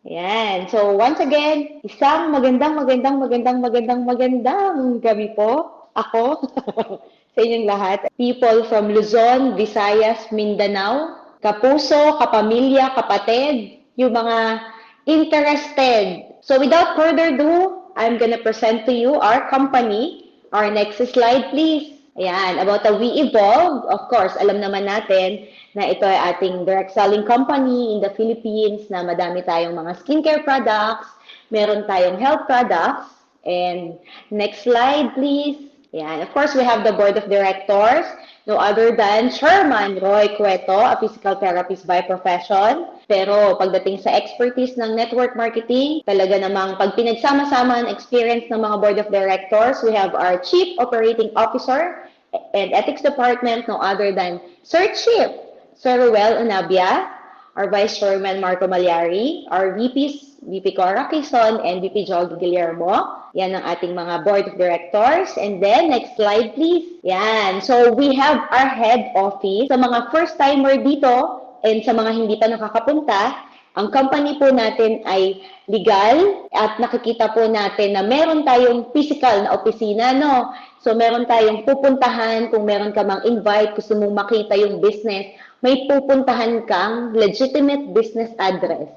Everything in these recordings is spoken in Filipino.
Ayan. So, once again, isang magandang gabi po. Ako, sa inyong lahat. People from Luzon, Visayas, Mindanao, kapuso, kapamilya, kapatid, yung mga interested. So, without further ado, I'm gonna present to you our company. Our next slide, please. Ayan, about the We Evolve. Of course, alam naman natin na ito ay ating direct selling company in the Philippines na madami tayong mga skincare products, meron tayong health products, and next slide please. Yan. Of course, we have the board of directors, no other than Chairman Roy Cueto, a physical therapist by profession. Pero pagdating sa expertise ng network marketing, talaga namang pag pinagsama-sama ang experience ng mga board of directors, we have our Chief Operating Officer and Ethics Department, no other than Sir Chief Sir Ruel Unabia, our Vice Chairman Marco Malyari, our VPs, VP Cora Quezon, and VP Joel Guillermo. Yan ang ating mga board of directors. And then, next slide please. Yan. So, we have our head office. Sa mga first-timer dito, and sa mga hindi pa nakakapunta, ang company po natin ay legal at nakikita po natin na meron tayong physical na opisina, no? So, meron tayong pupuntahan kung meron ka mang invite, gusto mong makita yung business, may pupuntahan kang legitimate business address.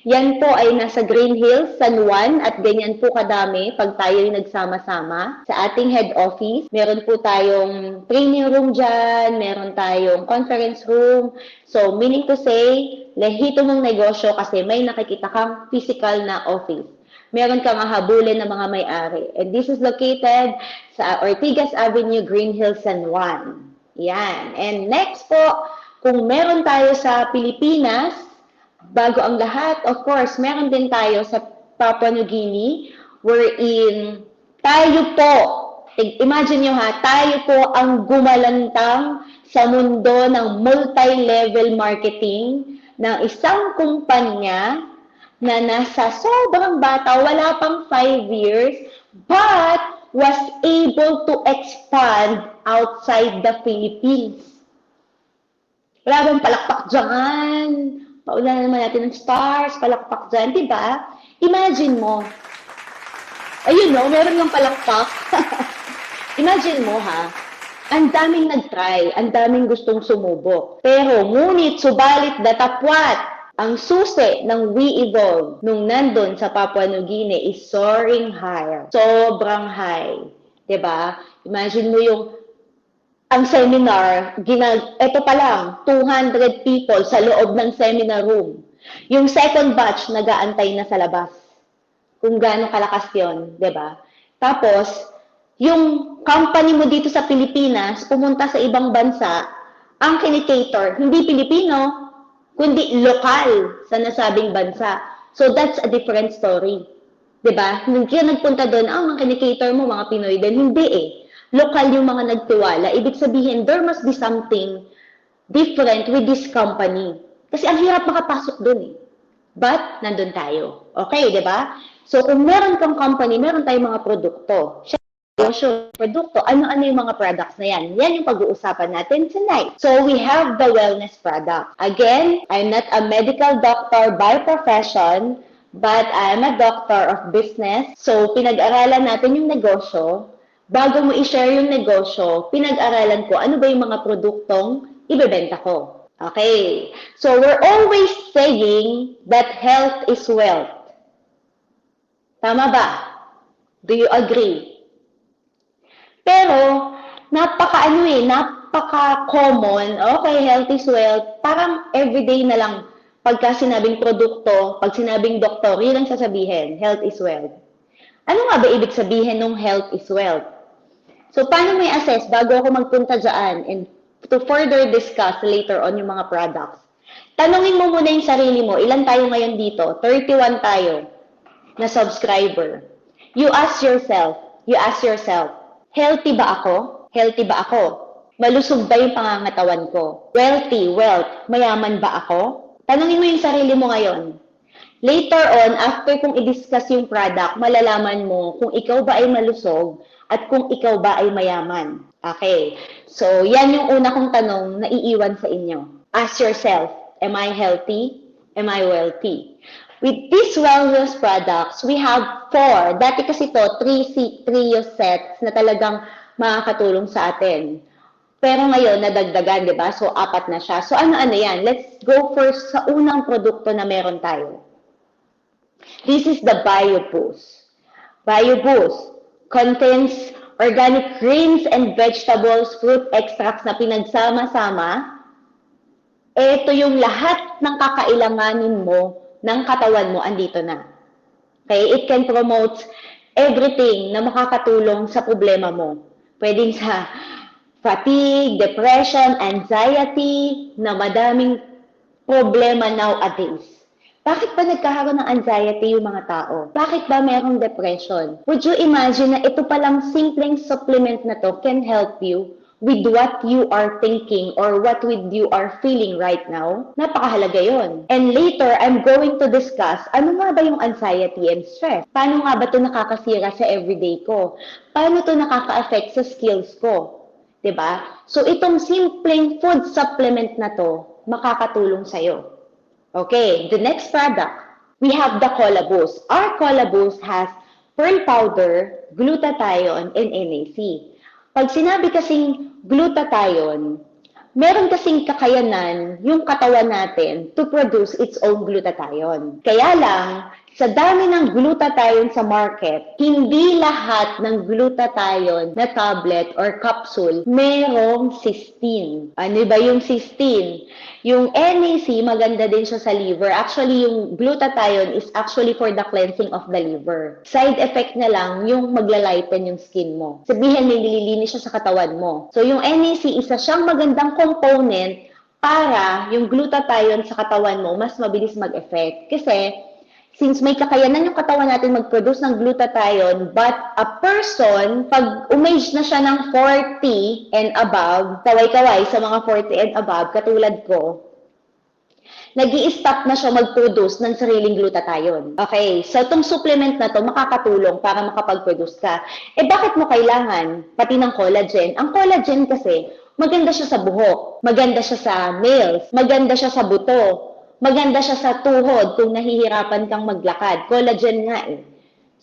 Yan po ay nasa Green Hills, San Juan, at ganyan po kadami pag tayo yung nagsama-sama. Sa ating head office, meron po tayong training room dyan, meron tayong conference room. So, meaning to say, lehito mong negosyo kasi may nakikita kang physical na office. Meron kang hahabulin ng mga may-ari. And this is located sa Ortigas Avenue, Green Hills, San Juan. Yan. And next po, kung meron tayo sa Pilipinas, bago ang lahat, of course, meron din tayo sa Papua New Guinea, wherein tayo po, imagine nyo ha, tayo po ang gumalantang sa mundo ng multi-level marketing ng isang kumpanya na nasa sobrang bata, wala pang 5 years, but was able to expand outside the Philippines. Wala bang palakpak dyan? Paulan naman natin ng stars, palakpak dyan, di ba? Imagine mo. Ayun no, meron ng palakpak. Imagine mo ha, ang daming nag-try, ang daming gustong sumubok. Pero ngunit, subalit, datapwat, ang susi ng We Evolve nung nandun sa Papua New Guinea is soaring higher. Sobrang high. Diba? Imagine mo yung ang seminar, ito pa lang, 200 people sa loob ng seminar room. Yung second batch, nag-aantay na sa labas. Kung gaano kalakas yun, di ba? Tapos, yung company mo dito sa Pilipinas, pumunta sa ibang bansa, ang kinikater, hindi Pilipino, kundi lokal sa nasabing bansa. So, that's a different story. Di ba? Hindi ka nagpunta doon, ang kinikater mo, mga Pinoy din. Hindi eh. Lokal yung mga nagtiwala. Ibig sabihin, there must be something different with this company. Kasi ang hirap makapasok dun eh. But, nandun tayo. Okay, di ba? So, kung meron kang company, meron tayong mga produkto. Sure, produkto, ano-ano yung mga products na yan? Yan yung pag-uusapan natin tonight. So, we have the wellness product. Again, I'm not a medical doctor by profession, but I'm a doctor of business. So, pinag-aralan natin yung negosyo. Bago mo i-share yung negosyo, pinag-aralan ko ano ba yung mga produktong ibebenta ko. Okay. So, we're always saying that health is wealth. Tama ba? Do you agree? Pero, napaka-common, okay, health is wealth, parang everyday na lang, pagka sinabing produkto, pag sinabing doktor, yun ang sasabihin, health is wealth. Ano nga ba ibig sabihin ng health is wealth? So, paano may assess bago ako magpunta dyan and to further discuss later on yung mga products? Tanungin mo muna yung sarili mo, ilan tayo ngayon dito? 31 tayo na subscriber. You ask yourself, healthy ba ako? Healthy ba ako? Malusog ba yung pangangatawan ko? Wealthy, wealth, mayaman ba ako? Tanungin mo yung sarili mo ngayon. Later on, after kung i-discuss yung product, malalaman mo kung ikaw ba ay malusog at kung ikaw ba ay mayaman. Okay. So, yan yung una kong tanong na iiwan sa inyo. Ask yourself, am I healthy? Am I wealthy? With these wellness products, we have 4. Dati kasi to, 3 sets na talagang makakatulong sa atin. Pero ngayon, nadagdagan, di ba? So, 4 na siya. So, ano-ano yan? Let's go first sa unang produkto na meron tayo. This is the BioBoost. BioBoost contains organic greens and vegetables, fruit extracts na pinagsama-sama. Ito yung lahat ng kakailanganin mo ng katawan mo, andito na. Okay? It can promote everything na makakatulong sa problema mo. Pwedeng sa fatigue, depression, anxiety, na madaming problema nowadays. Bakit ba nagkakaroon ng anxiety yung mga tao? Bakit ba merong depression? Would you imagine na ito palang simpleng supplement na to can help you with what you are thinking or what you are feeling right now? Napakahalaga yon. And later, I'm going to discuss ano nga ba yung anxiety and stress? Paano nga ba ito nakakasira sa everyday ko? Paano ito nakaka-affect sa skills ko? Diba? So, itong simpleng food supplement na to, makakatulong sa'yo. Okay, the next product, we have the Cola Boost. Our Cola Boost has pearl powder, glutathione, and NAC. Pag sinabi kasing glutathione, meron kasing kakayanan yung katawan natin to produce its own glutathione. Kaya lang, sa dami ng glutathione sa market, hindi lahat ng glutathione na tablet or capsule merong cysteine. Ano ba yung cysteine? Yung NAC, maganda din siya sa liver. Actually, yung glutathione is actually for the cleansing of the liver. Side effect na lang, yung maglalighten yung skin mo. Sabihin, may nililinis siya sa katawan mo. So, yung NAC, isa siyang magandang component para yung glutathione sa katawan mo mas mabilis mag-effect. Kasi, since may kakayanan yung katawan natin mag-produce ng glutathione, but a person, pag umage na siya ng 40 and above, kaway-kaway sa mga 40 and above, katulad ko, nag-i-stop na siya mag-produce ng sariling glutathione. Okay, so itong supplement na to makakatulong para makapag-produce ka. Eh bakit mo kailangan? Pati ng collagen. Ang collagen kasi, maganda siya sa buhok, maganda siya sa nails, maganda siya sa buto, maganda siya sa tuhod kung nahihirapan kang maglakad. Collagen nga eh.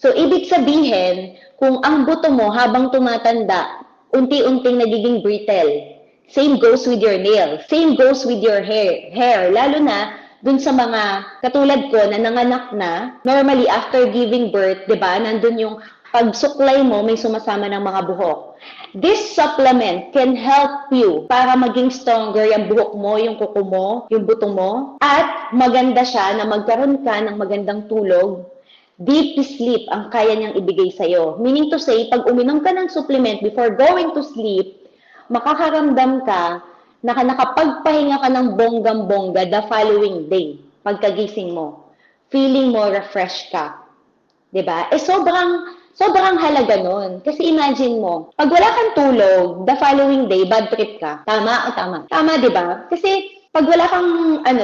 So, ibig sabihin, kung ang buto mo habang tumatanda, unti-unting nagiging brittle. Same goes with your nails. Same goes with your hair. Lalo na dun sa mga katulad ko na nanganak na, normally after giving birth, di ba, nandun yung pagsuklay mo, may sumasama ng mga buhok. This supplement can help you para maging stronger yung buhok mo, yung kuko mo, yung buto mo. At maganda siya na magkaroon ka ng magandang tulog. Deep sleep ang kaya niyang ibigay sa'yo. Meaning to say, pag uminom ka ng supplement before going to sleep, makakaramdam ka na nakapagpahinga ka ng bonggang-bongga the following day, pagkagising mo. Feeling mo refresh ka. Diba? Eh sobrang halaga nun. Kasi imagine mo, pag wala kang tulog, the following day, bad trip ka. Tama o tama? Tama, di ba? Kasi pag wala kang,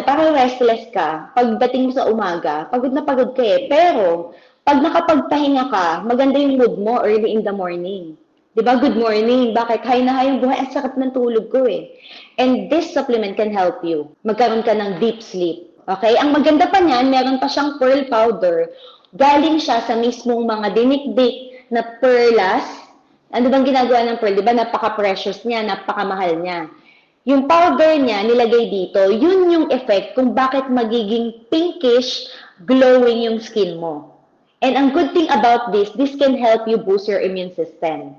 parang restless ka, pagdating mo sa umaga, pagod na pagod ka eh. Pero, pag nakapagpahinga ka, maganda yung mood mo early in the morning. Di ba? Good morning. Bakit? High na high yung buhay. Ang sarap ng tulog ko eh. And this supplement can help you. Magkaroon ka ng deep sleep. Okay? Ang maganda pa niyan, meron pa siyang pearl powder. Galing siya sa mismong mga dinikdik na perlas. Ano bang ginagawa ng pearl? Diba napaka-precious niya, napakamahal niya. Yung powder niya, nilagay dito, yun yung effect kung bakit magiging pinkish, glowing yung skin mo. And ang good thing about this can help you boost your immune system.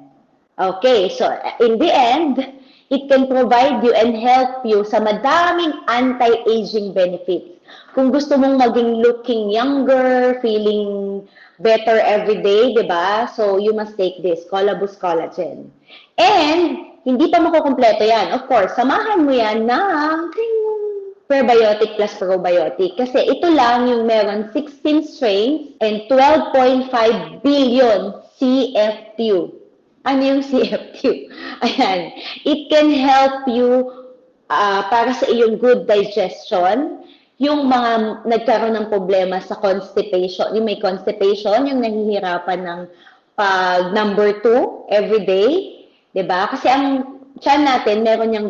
Okay, so in the end, it can provide you and help you sa madaming anti-aging benefits. Kung gusto mong maging looking younger, feeling better every day, di ba? So, you must take this, Cola Boost Collagen. And, hindi pa makukumpleto yan. Of course, samahan mo yan ng prebiotic plus probiotic. Kasi ito lang yung meron 16 strains and 12.5 billion CFQ. Ano yung CFQ? Ayan. It can help you para sa iyong good digestion, yung mga nagkaroon ng problema sa constipation, yung may constipation, yung nahihirapan ng pag number 2 every day, 'di ba? Kasi ang tiyan natin meron yung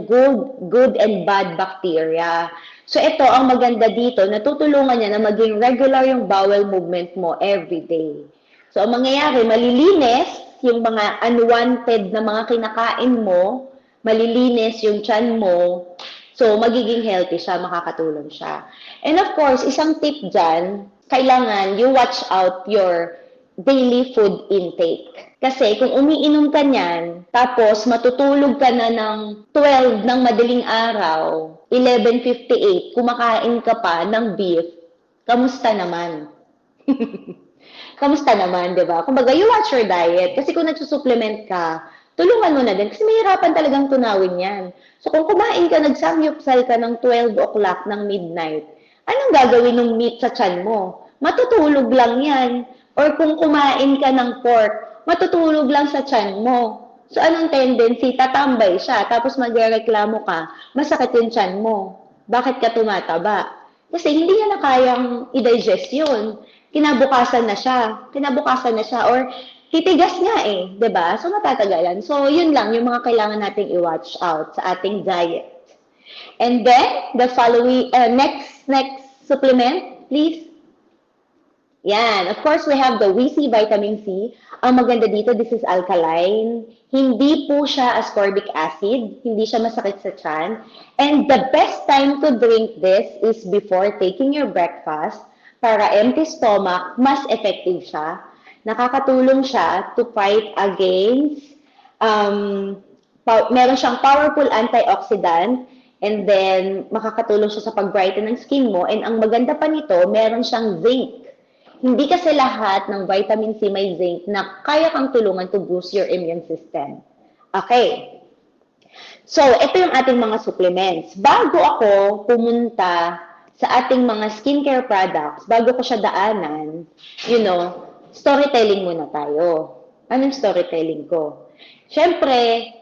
good and bad bacteria. So ito, ang maganda dito, natutulungan niya na maging regular yung bowel movement mo every day. So ang mangyayari, malilinis yung mga unwanted na mga kinakain mo, malilinis yung tiyan mo, so magiging healthy siya, makakatulong siya. And of course, isang tip dyan, kailangan you watch out your daily food intake. Kasi kung umiinom ka niyan, tapos matutulog ka na ng 12 ng madaling araw, 11:58, kumakain ka pa ng beef, kamusta naman? Kamusta naman, di ba? Kumbaga, you watch your diet. Kasi kung nagsusupplement ka, tulungan mo na din. Kasi mahirapan talagang tunawin yan. So, kung kumain ka, nagsamyupsal ka ng 12 o'clock ng midnight, anong gagawin ng meat sa tiyan mo? Matutulog lang yan. Or kung kumain ka ng pork, matutulog lang sa tiyan mo. So, anong tendency? Tatambay siya. Tapos magreklamo ka, masakit yung tiyan mo. Bakit ka tumataba? Kasi hindi niya na kayang i-digest yun. Kinabukasan na siya, or titigas nga eh, 'di ba? So matatagalan. So yun lang yung mga kailangan nating i-watch out sa ating diet. And then the following next supplement, please. Yan, of course we have the WC vitamin C. Ang maganda dito, this is alkaline. Hindi po siya ascorbic acid, hindi siya masakit sa tiyan. And the best time to drink this is before taking your breakfast. Para empty stomach, mas effective siya. Nakakatulong siya to fight against, meron siyang powerful antioxidant, and then makakatulong siya sa pag-brighten ng skin mo. And ang maganda pa nito, meron siyang zinc. Hindi kasi lahat ng vitamin C may zinc na kaya kang tulungan to boost your immune system. Okay. So, ito yung ating mga supplements. Bago ako pumunta sa ating mga skincare products, bago ko siya daanan, storytelling muna tayo. Anong storytelling ko? Siyempre,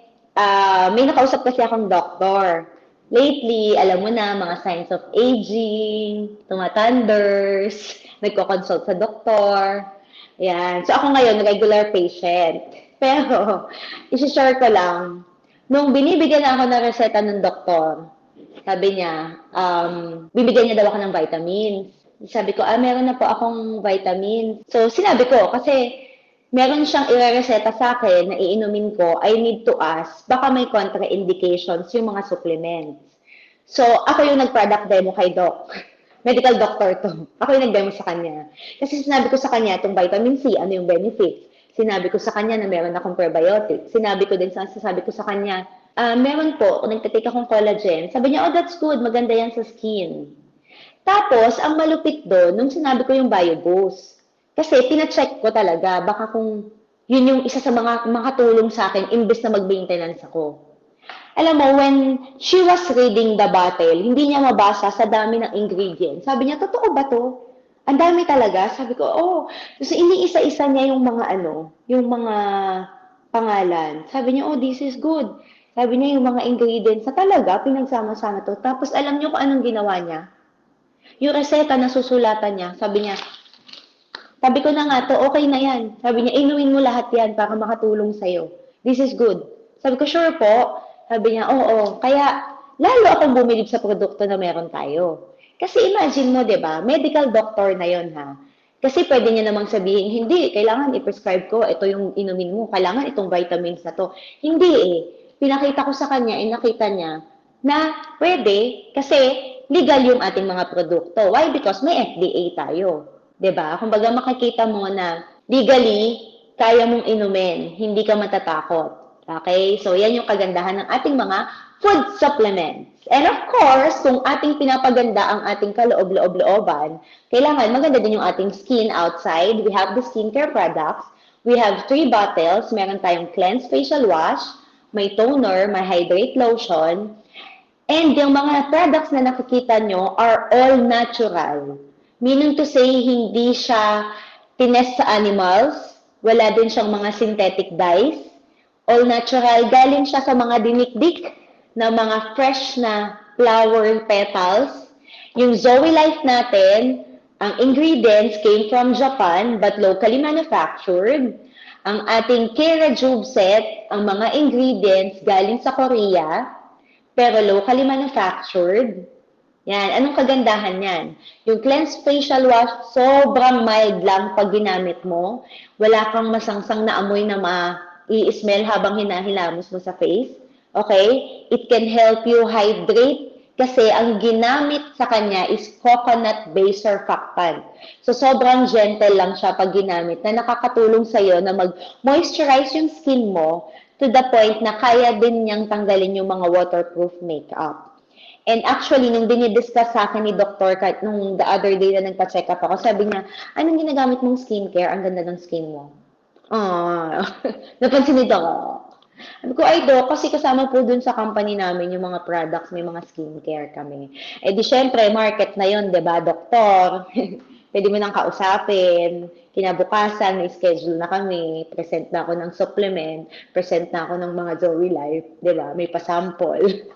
may nakausap kasi akong doktor. Lately, alam mo na, mga signs of aging, tumatanders, nagko-consult sa doktor. Yan. So, ako ngayon, regular patient. Pero, isi-share ko lang, nung binibigyan ako ng reseta ng doktor, sabi niya, bibigyan niya daw ako ng vitamins. Sabi ko, meron na po akong vitamins. So, sinabi ko, kasi meron siyang irereseta sa akin na iinumin ko, I need to ask, baka may contraindications yung mga supplements. So, ako yung nag-product demo kay Doc. Medical doctor to. Ako yung nag-demo sa kanya. Kasi sinabi ko sa kanya, itong vitamin C, ano yung benefits? Sinabi ko sa kanya na meron akong probiotics. Sasabi ko sa kanya, meron po, kung nagtatake akong collagen. Sabi niya, oh, that's good, maganda yan sa skin. Tapos, ang malupit doon, nung sinabi ko yung BioBoost, kasi tina-check ko talaga, baka kung yun yung isa sa mga makatulong sa akin, imbes na mag-maintenance ako. Alam mo, when she was reading the bottle, hindi niya mabasa sa dami ng ingredients. Sabi niya, totoo ba to? Ang dami talaga. Sabi ko, oh. So, iniisa-isa niya yung mga pangalan. Sabi niya, oh, this is good. Sabi niya, yung mga ingredients na talaga, pinagsama-sama to. Tapos, alam niyo kung anong ginawa niya? Yung reseta na susulatan niya, sabi ko na nga to, okay na yan. Sabi niya, inumin mo lahat yan para makatulong sa'yo. This is good. Sabi ko, sure po. Sabi niya, oo. Kaya, lalo akong bumilib sa produkto na meron tayo. Kasi imagine mo, di ba, medical doctor na yon ha. Kasi pwede niya namang sabihin, hindi, kailangan i-prescribe ko, ito yung inumin mo, kailangan itong vitamins na to. Hindi eh. Pinakita ko sa kanya, nakita niya na pwede kasi legal yung ating mga produkto. Why? Because may FDA tayo. 'Di ba? Kumbaga makikita mo na legally kaya mong inumin, hindi ka matatakot. Okay? So yan yung kagandahan ng ating mga food supplements. And of course, kung ating pinapaganda ang ating kaloob-loob-looban, kailangan maganda din yung ating skin outside. We have the skincare products. We have 3 bottles. Meron tayong cleanse facial wash, may toner, may hydrate lotion, and yung mga products na nakikita nyo are all natural. Meaning to say, hindi siya tinest sa animals, wala din siyang mga synthetic dyes, all natural, galing siya sa mga dinikdik na mga fresh na flower petals. Yung Zoe Life natin, ang ingredients came from Japan but locally manufactured. Ang ating K-Rejuve set, ang mga ingredients galing sa Korea, pero locally manufactured. Yan. Anong kagandahan yan? Yung cleanse facial wash, sobrang mild lang pag ginamit mo. Wala kang masangsang na amoy na i-smell habang hinahilamos mo sa face. Okay? It can help you hydrate kasi ang ginamit sa kanya is coconut-based surfactant. So, sobrang gentle lang siya pag ginamit na nakakatulong sa'yo na mag-moisturize yung skin mo to the point na kaya din niyang tanggalin yung mga waterproof makeup. And actually, nung dinidiscuss sa akin ni Doktor, nung the other day na nagpa-check up ako, sabi niya, anong ginagamit mong skincare? Ang ganda ng skin mo. Napansin nito ako. Sabi ko, ay Dok, kasi kasama po dun sa company namin yung mga products, may mga skincare kami. Eh di syempre, market na yun, di ba, Doktor? Pwede mo nang kausapin. Kinabukasan, may schedule na kami. Present na ako ng supplement. Present na ako ng mga Zoe Life. Di ba? May pasample.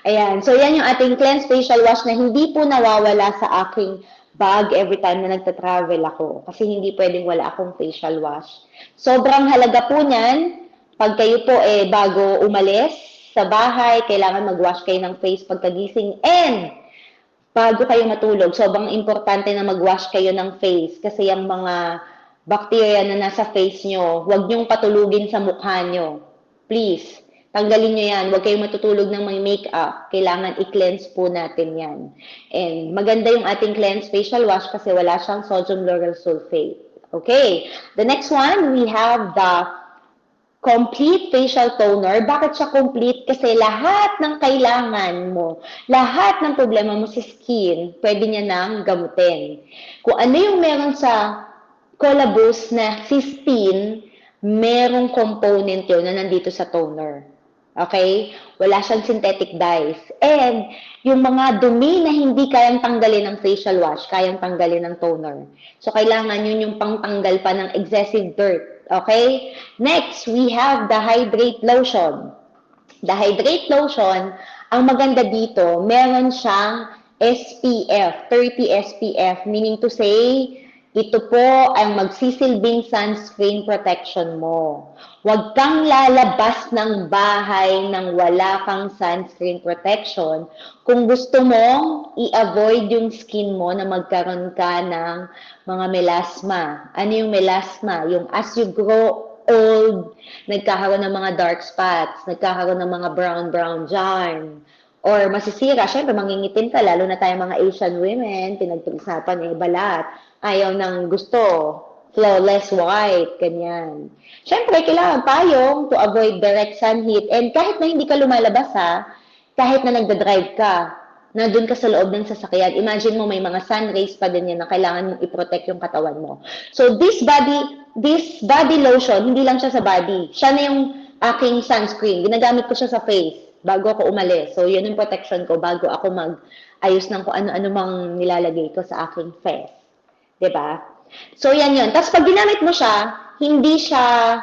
Ayan. So, yan yung ating cleanse facial wash na hindi po nawawala sa aking bag every time na nagta-travel ako. Kasi hindi pwedeng wala akong facial wash. Sobrang halaga po niyan. Pag kayo po bago umalis sa bahay, kailangan mag-wash kayo ng face pagkagising. And bago kayo matulog, sobrang importante na mag-wash kayo ng face. Kasi yung mga bacteria na nasa face nyo, huwag nyong patulugin sa mukha nyo. Please. Tanggalin nyo yan. Huwag kayong matutulog ng may makeup. Kailangan i-cleanse po natin yan. And maganda yung ating cleanse facial wash kasi wala siyang sodium lauryl sulfate. Okay. The next one, we have the complete facial toner. Bakit siya complete? Kasi lahat ng kailangan mo, lahat ng problema mo sa skin, pwede niya nang gamutin. Kung ano yung meron sa Cola Boost na cysteine, merong component yun na nandito sa toner. Okay? Wala siyang synthetic dyes. And yung mga dumi na hindi kayang tanggalin ng facial wash, kayang tanggalin ng toner. So, kailangan yun yung pangtanggal pa ng excessive dirt. Okay? Next, we have the Hydrate Lotion. The Hydrate Lotion, ang maganda dito, meron siyang SPF, 30 SPF, meaning to say, ito po ang magsisilbing sunscreen protection mo. Huwag kang lalabas ng bahay nang wala kang sunscreen protection kung gusto mong i-avoid yung skin mo na magkaroon ka ng mga melasma. Ano yung melasma? Yung as you grow old, nagkakaroon ng mga dark spots, nagkakaroon ng mga brown dyan, or masisira, syempre mangingitim ka, lalo na tayong mga Asian women, pinag-usapan balat, ayaw ng gusto, flawless white, ganyan. Syempre, kailangan payong to avoid direct sun heat, and kahit na hindi ka lumalabas kahit na nagda-drive ka, nandun ka sa loob ng sasakyan, imagine mo may mga sun rays pa din yan na kailangan mong i-protect yung katawan mo. So, this body lotion, hindi lang siya sa body, siya na yung aking sunscreen, ginagamit ko siya sa face bago ako umalis. So, yun yung protection ko bago ako mag-ayos ng kung ano-ano mang nilalagay ko sa aking face. Diba? So, yan yun. Tapos, pag ginamit mo siya, hindi siya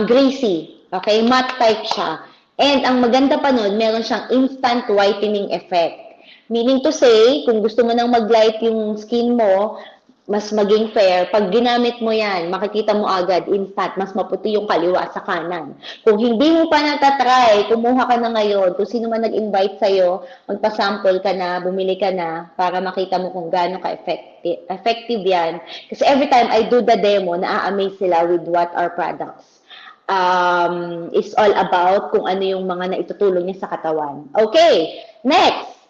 greasy. Okay? Matte type siya. And, ang maganda pa nun, meron siyang instant whitening effect. Meaning to say, kung gusto mo nang mag-light yung skin mo, mas maging fair, pag ginamit mo yan, makikita mo agad, instant, mas maputi yung kaliwa sa kanan. Kung hindi mo pa natatry, kumuha ka na ngayon, kung sino man nag-invite sa'yo, magpa-sample ka na, bumili ka na, para makita mo kung gaano ka-effective yan. Kasi every time I do the demo, na-amaze sila with what our products is all about, kung ano yung mga naitutulong niya sa katawan. Okay, next.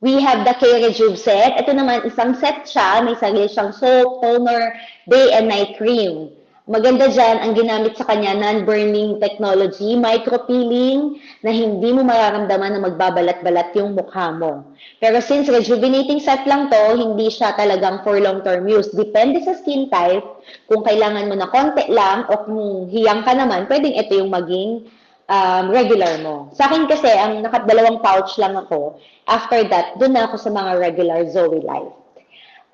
We have the K-Rejuve set. Ito naman, isang set siya. May sarili siyang soap, toner, day and night cream. Maganda dyan, ang ginamit sa kanya, non-burning technology, micro-peeling, na hindi mo mararamdaman na magbabalat-balat yung mukha mo. Pero since rejuvenating set lang to, hindi siya talagang for long-term use. Depende sa skin type, kung kailangan mo na konti lang, o kung hiyang ka naman, pwedeng ito yung maging regular mo. Sa akin kasi, ang nakadalawang pouch lang ako. After that, dun na ako sa mga regular Zoe Life.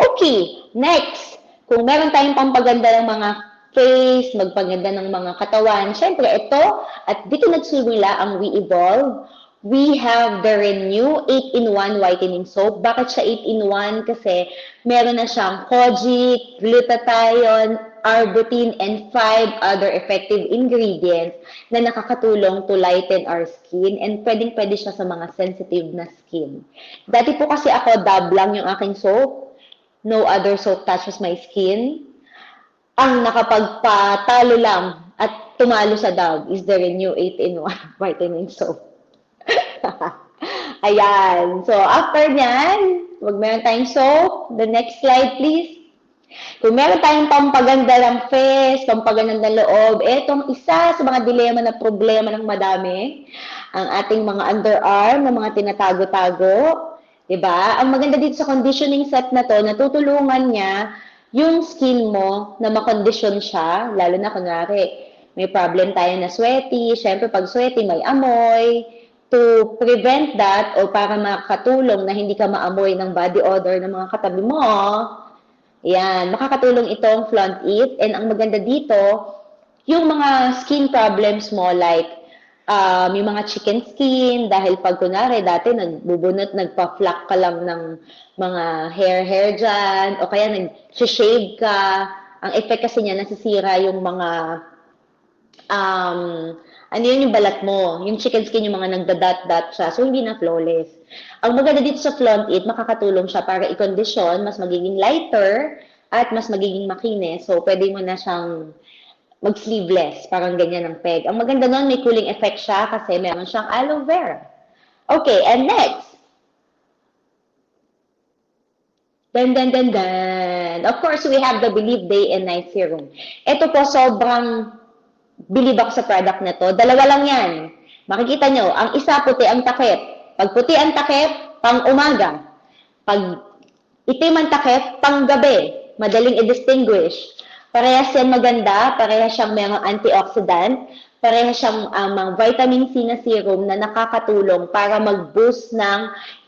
Okay, next. Kung meron tayong pampaganda ng mga face, magpaganda ng mga katawan, syempre ito, at dito nagsimula ang We Evolve. We have the Renew 8-in-1 Whitening Soap. Bakit siya 8-in-1? Kasi meron na siyang kojic, glutathione, arbutin, and 5 other effective ingredients na nakakatulong to lighten our skin and pwedeng-pwede siya sa mga sensitive na skin. Dati po kasi ako, Dove lang yung aking soap. No other soap touches my skin. Ang nakapagpatalo lang at tumalo sa Dove is the Renew 8-in-1 vitamin soap. Ayan. So, after nyan, wag meron tayong soap. The next slide, please. Kung meron tayong pampaganda ng face, pampaganda ng loob, etong isa sa mga dilema na problema ng madami, ang ating mga underarm, na mga tinatago-tago, diba? Ang maganda dito sa conditioning set na to, natutulungan niya yung skin mo na makondisyon siya, lalo na kunwari, may problem tayo na sweaty, syempre pag sweaty may amoy, to prevent that o para makatulong na hindi ka maamoy ng body odor ng mga katabi mo, yan, makakatulong itong Flaunt It. And ang maganda dito, yung mga skin problems mo like may mga chicken skin, dahil pag kunwari dati nagbubunot, nagpa-flack ka lang ng mga hair dyan, o kaya nag-shave ka, ang effect kasi niya, nasisira yung mga ano yun yung balat mo, yung chicken skin, yung mga nagda-dot-dot siya, so hindi na flawless. Ang maganda dito sa Flaunt It, makakatulong siya para i-condition, mas magiging lighter, at mas magiging makinis, so pwede mo na siyang mag-sleeveless, parang ganyan ang peg. Ang maganda nun, may cooling effect siya kasi meron siyang aloe vera. Okay, and next. Of course, we have the Believe Day and Night Serum. Ito po, sobrang believe ako sa product na to. Dalawa lang yan. Makikita nyo, ang isa puti ang takip. Pag puti ang takip, pang umaga. Pag itim ang takip, pang gabi. Madaling i-distinguish. Parehas yan maganda, parehas siyang mga antioxidant, parehas siyang vitamin C na serum na nakakatulong para mag-boost ng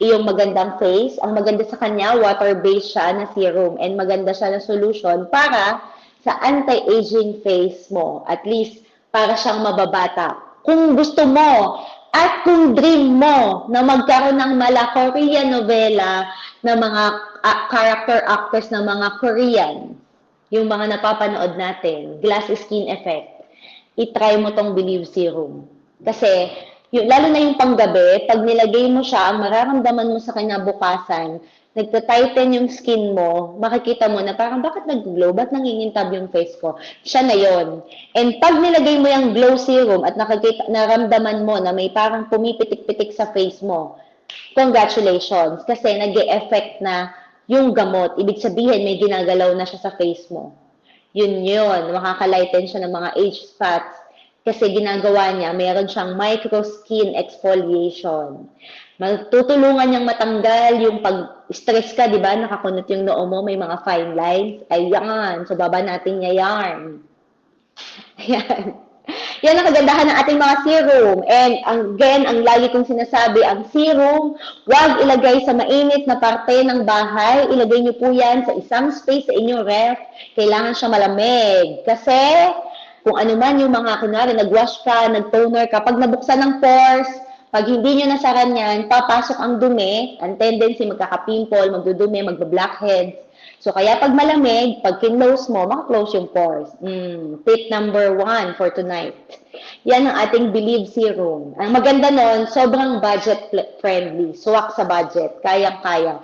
iyong magandang face. Ang maganda sa kanya, water-based siya na serum and maganda siya na solution para sa anti-aging face mo. At least, para siyang mababata. Kung gusto mo, at kung dream mo na magkaroon ng mala Korean novela na mga character actors ng mga Korean, yung mga napapanood natin, glass skin effect, itry mo tong Believe Serum. Kasi, lalo na yung panggabi, pag nilagay mo siya, ang mararamdaman mo sa kinabukasan, nagta-tighten yung skin mo, makikita mo na parang bakit nag-glow, ba't nangingintab yung face ko? Siya na yon. And pag nilagay mo yung glow serum at naramdaman mo na may parang pumipitik-pitik sa face mo, congratulations, kasi nag-e-effect na yung gamot. Ibig sabihin, may ginagalaw na siya sa face mo. Yun, makakalighten siya ng mga age spots kasi ginagawa niya, mayroon siyang micro skin exfoliation. Tutulungan niyang matanggal yung pag-stress ka, di ba? Nakakunot yung noo mo, may mga fine lines. Ayan. So, baba natin niya yarn. Ayan. Yan ang kagandahan ng ating mga serum. And again, ang lagi kong sinasabi, ang serum, huwag ilagay sa mainit na parte ng bahay. Ilagay niyo po yan sa isang space sa inyong ref. Kailangan siya malamig. Kasi, kung ano man yung mga, kunwari, nag-wash ka, nag-toner ka, pag nabuksan ng pores, pag hindi nyo nasaran yan, papasok ang dumi, ang tendency magkaka-pimple, magdudumi, magba-blackheads. So, kaya pag malamig, pag kinlose mo, maka-close yung pores. Tip number 1 for tonight. Yan ang ating Believe Serum. Ang maganda nun, sobrang budget-friendly. Swak sa budget. Kayang-kaya.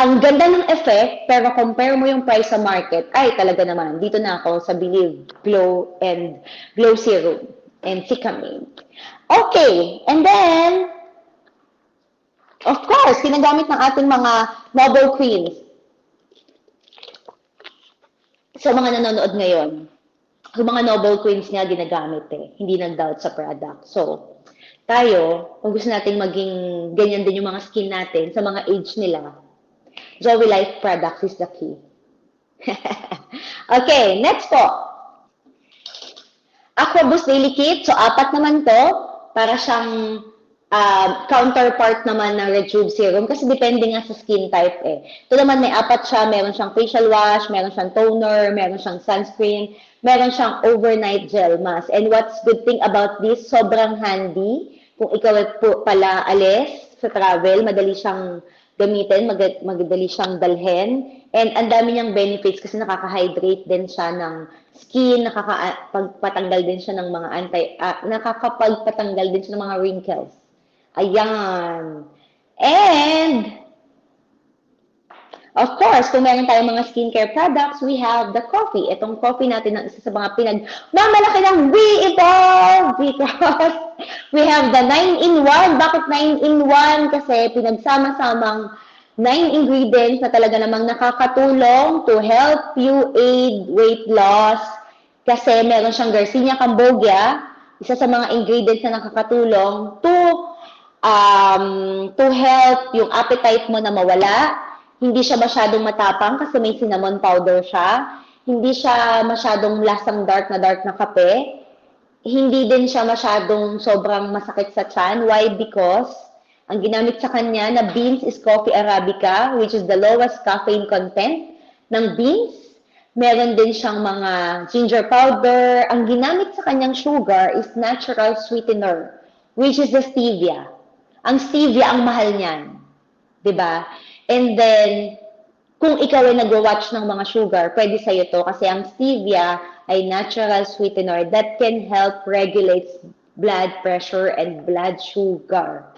Ang ganda ng effect, pero compare mo yung price sa market, ay talaga naman, dito na ako sa Believe Glow Serum and Cicamine. Okay, and then, of course, ginagamit ng ating mga Noble Queens. So, mga nanonood ngayon, yung mga Noble Queens nga ginagamit hindi nag-doubt sa product. So, tayo, kung gusto natin maging ganyan din yung mga skin natin sa mga age nila, Zoe Life products is the key. Okay, next po. Aqua Boost Daily Kit. So, 4 naman to. Para siyang counterpart naman ng Rejuve Serum kasi depende nga sa skin type Ito naman may 4 siya. Meron siyang facial wash, meron siyang toner, meron siyang sunscreen, meron siyang overnight gel mask. And what's good thing about this, sobrang handy. Kung ikaw pala alis sa travel, madali siyang gamitin, madali siyang dalhin, and ang dami niyang benefits kasi nakaka-hydrate din siya ng skin, nakakapagpatanggal din siya ng mga nakakapagpatanggal din siya ng mga wrinkles. Ayan. And, of course, kung meron tayong mga skincare products, we have the coffee. Itong coffee natin ang isa sa mga pinagmamalaki ng We Evolve because we have the 9-in-1. Bakit 9-in-1? Kasi pinagsama-samang 9 ingredients na talaga namang nakakatulong to help you aid weight loss. Kasi meron siyang Garcinia cambogia, isa sa mga ingredients na nakakatulong to help yung appetite mo na mawala. Hindi siya masyadong matapang kasi may cinnamon powder siya. Hindi siya masyadong lasang dark na kape. Hindi din siya masyadong sobrang masakit sa tiyan. Why? Because ang ginamit sa kanya na beans is coffee arabica, which is the lowest caffeine content ng beans. Meron din siyang mga ginger powder. Ang ginamit sa kanyang sugar is natural sweetener, which is the stevia. Ang stevia ang mahal niyan. 'Di ba? And then, kung ikaw ay nag-watch ng mga sugar, pwede sa'yo to kasi ang stevia ay natural sweetener that can help regulate blood pressure and blood sugar.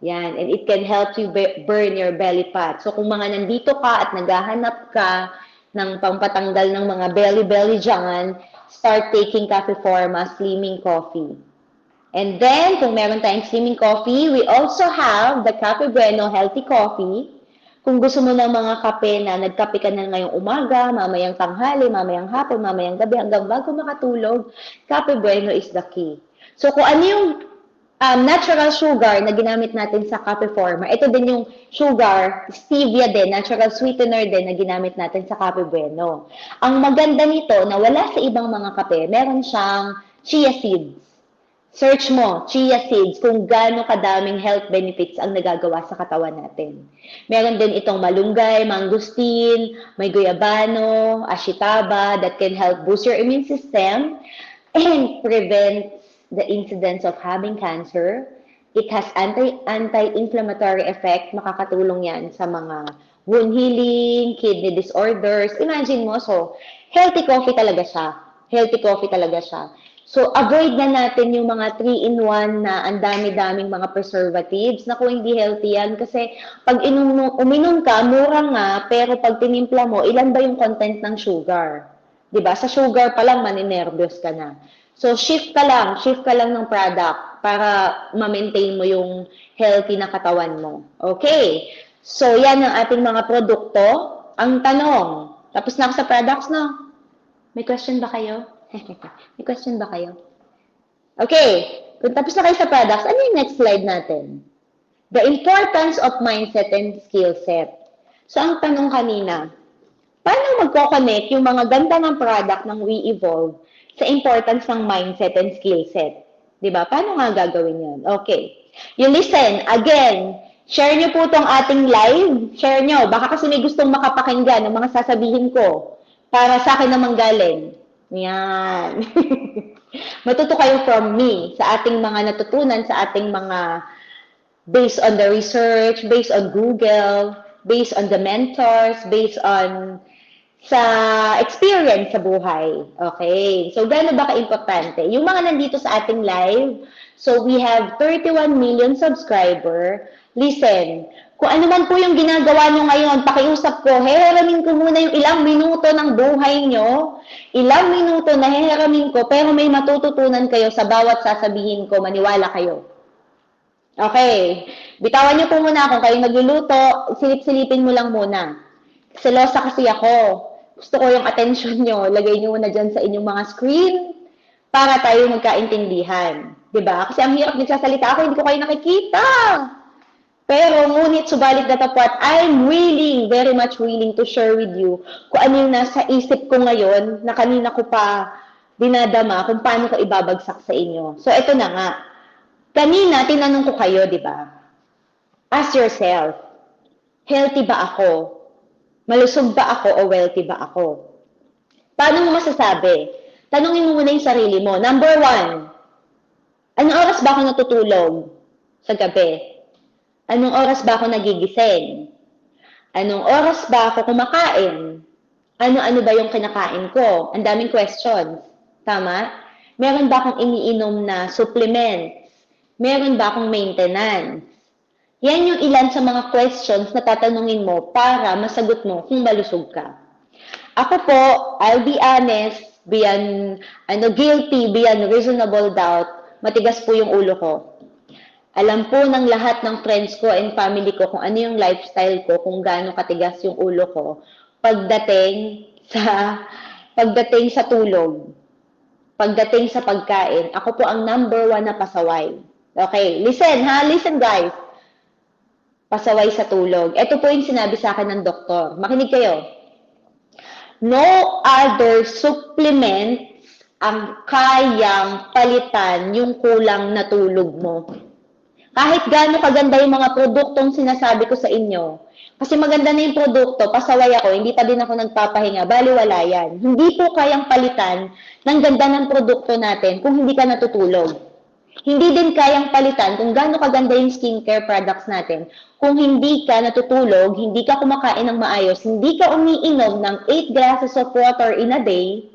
Yan. And it can help you burn your belly fat. So, kung mga nandito ka at naghahanap ka ng pampatanggal ng mga belly dyan, start taking Cafe Forma Slimming Coffee. And then, kung meron tayong slimming coffee, we also have the Cafe Bueno Healthy Coffee. Kung gusto mo ng mga kape na nagkape ka na ngayong umaga, mamayang tanghali, mamayang hapon, mamayang gabi, hanggang bago makatulog, Cafe Bueno is the key. So, kung ano yung natural sugar na ginamit natin sa Cafe Forma, ito din yung sugar, stevia din, natural sweetener din na ginamit natin sa Cafe Bueno. Ang maganda nito na wala sa ibang mga kape, meron siyang chia seeds. Search mo, chia seeds, kung gaano kadaming health benefits ang nagagawa sa katawan natin. Meron din itong malunggay, mangosteen, may guyabano, ashitaba that can help boost your immune system and prevent the incidence of having cancer. It has anti-inflammatory effect. Makakatulong yan sa mga wound healing, kidney disorders. Imagine mo, so healthy coffee talaga siya. Healthy coffee talaga siya. So, avoid na natin yung mga 3-in-1 na ang dami-daming mga preservatives na kung hindi healthy yan. Kasi pag uminom ka, mura nga, pero pag tinimpla mo, ilan ba yung content ng sugar? Diba? Sa sugar pa lang, maninervyos ka na. So, shift ka lang ng product para ma-maintain mo yung healthy na katawan mo. Okay. So, yan ang ating mga produkto. Ang tanong, tapos na ako sa products, no? May question ba kayo? May question ba kayo? Okay. Kung tapos na kayo sa products, ano yung next slide natin? The importance of mindset and skill set. So, ang tanong kanina, paano magko-connect yung mga ganda ng product ng We Evolve sa importance ng mindset and skill set? Diba? Paano nga gagawin yun? Okay. You listen. Again, share nyo po itong ating live. Share nyo. Baka kasi may gustong makapakinggan ng mga sasabihin ko para sa akin namang galing. Yan. Matuto kayo from me sa ating mga natutunan, sa ating mga based on the research, based on Google, based on the mentors, based on sa experience sa buhay. Okay. So, gano'n ba ka-importante? Yung mga nandito sa ating live, so we have 31 million subscriber. Listen, kung ano man po yung ginagawa nyo ngayon, pakiusap ko, heheramin ko muna yung ilang minuto ng buhay nyo, ilang minuto na heheramin ko, pero may matututunan kayo sa bawat sasabihin ko, maniwala kayo. Okay, bitawan nyo po muna kung kayo nagluluto, silip-silipin mo lang muna. Selosa kasi ako. Gusto ko yung attention nyo, lagay nyo muna dyan sa inyong mga screen para tayo magkaintindihan. Diba? Kasi ang hirap nagsasalita ako, hindi ko kayo nakikita. Pero ngunit subalit datapwat, I'm willing, very much willing to share with you kung ano yung nasa isip ko ngayon na kanina ko pa dinadama kung paano ko ibabagsak sa inyo. So, ito na nga. Kanina, tinanong ko kayo, di ba? Ask yourself, healthy ba ako? Malusog ba ako o wealthy ba ako? Paano mo masasabi? Tanungin mo muna yung sarili mo. Number 1, anong oras ba ako natutulog sa gabi? Anong oras ba ako nagigising? Anong oras ba ako kumakain? Ano-ano ba yung kinakain ko? Ang daming questions. Tama? Meron ba akong iniinom na supplements? Meron ba akong maintenance? Yan yung ilan sa mga questions na tatanungin mo para masagot mo kung malusog ka. Ako po, I'll be honest, beyond guilty, beyond reasonable doubt, matigas po yung ulo ko. Alam po ng lahat ng friends ko and family ko kung ano yung lifestyle ko, kung gaano katigas yung ulo ko pagdating sa tulog, pagdating sa pagkain. Ako po ang number 1 na pasaway. Okay, listen guys. Pasaway sa tulog. Ito po yung sinabi sa akin ng doktor. Makinig kayo. No other supplement ang kayang palitan yung kulang na tulog mo. Kahit gaano kaganda yung mga produktong sinasabi ko sa inyo, kasi maganda na yung produkto, pasaway ako, hindi pa din ako nagpapahinga, baliwala yan. Hindi po kayang palitan ng ganda ng produkto natin kung hindi ka natutulog. Hindi din kayang palitan kung gaano kaganda yung skincare products natin. Kung hindi ka natutulog, hindi ka kumakain ng maayos, hindi ka umiinom ng 8 glasses of water in a day,